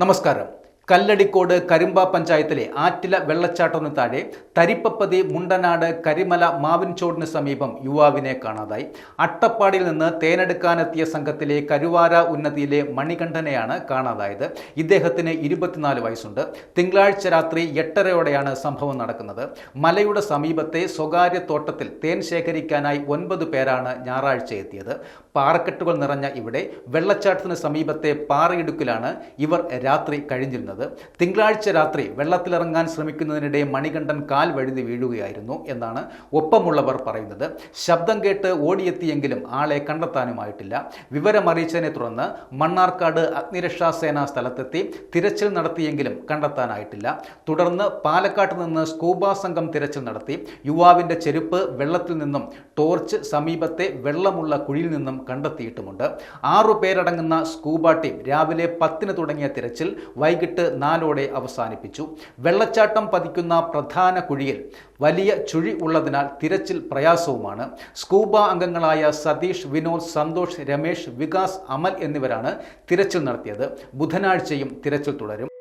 നമസ്കാരം. കല്ലടിക്കോട് കരിമ്പ പഞ്ചായത്തിലെ ആറ്റില വെള്ളച്ചാട്ടത്തിന് താഴെ തരിപ്പപ്പതി മുണ്ടനാട് കരിമല മാവിൻചോടിന് സമീപം യുവാവിനെ കാണാതായി. അട്ടപ്പാടിയിൽ നിന്ന് തേനെടുക്കാനെത്തിയ സംഘത്തിലെ കരുവാര ഉന്നതിയിലെ മണികണ്ഠനെയാണ് കാണാതായത്. ഇദ്ദേഹത്തിന് 24 വയസ്സുണ്ട്. തിങ്കളാഴ്ച രാത്രി 8:30 സംഭവം നടക്കുന്നത്. മലയുടെ സമീപത്തെ സ്വകാര്യ തോട്ടത്തിൽ തേൻ ശേഖരിക്കാനായി 9 പേരാണ് ഞായറാഴ്ച എത്തിയത്. പാറക്കെട്ടുകൾ നിറഞ്ഞ ഇവിടെ വെള്ളച്ചാട്ടത്തിന് സമീപത്തെ പാറയിടുക്കിലാണ് ഇവർ രാത്രി കഴിഞ്ഞിരുന്നത്. തിങ്കളാഴ്ച രാത്രി വെള്ളത്തിലിറങ്ങാൻ ശ്രമിക്കുന്നതിനിടെ മണികണ്ഠൻ കാൽ വഴുതി വീഴുകയായിരുന്നു എന്നാണ് ഒപ്പമുള്ളവർ പറയുന്നത്. ശബ്ദം കേട്ട് ഓടിയെത്തിയെങ്കിലും ആളെ കണ്ടെത്താനുമായിട്ടില്ല. വിവരമറിയിച്ചതിനെ തുടർന്ന് മണ്ണാർക്കാട് അഗ്നിരക്ഷാസേന സ്ഥലത്തെത്തി തിരച്ചിൽ നടത്തിയെങ്കിലും കണ്ടെത്താനായിട്ടില്ല. തുടർന്ന് പാലക്കാട്ട് നിന്ന് സ്കൂബ സംഘം തിരച്ചിൽ നടത്തി. യുവാവിന്റെ ചെരുപ്പ് വെള്ളത്തിൽ നിന്നും ടോർച്ച് സമീപത്തെ വെള്ളമുള്ള കുഴിയിൽ നിന്നും കണ്ടെത്തിയിട്ടുമുണ്ട്. 6 പേരടങ്ങുന്ന സ്കൂബ ടീം രാവിലെ 10 തുടങ്ങിയ തിരച്ചിൽ വൈകിട്ട് 4 അവസാനിപ്പിച്ചു. വെള്ളച്ചാട്ടം പതിക്കുന്ന പ്രധാന കുഴിയിൽ വലിയ ചുഴി ഉള്ളതിനാൽ തിരച്ചിൽ പ്രയാസവുമാണ്. സ്കൂബ അംഗങ്ങളായ സതീഷ്, വിനോദ്, സന്തോഷ്, രമേശ്, വികാസ്, അമൽ എന്നിവരാണ് തിരച്ചിൽ നടത്തിയത്. ബുധനാഴ്ചയും തിരച്ചിൽ തുടരും.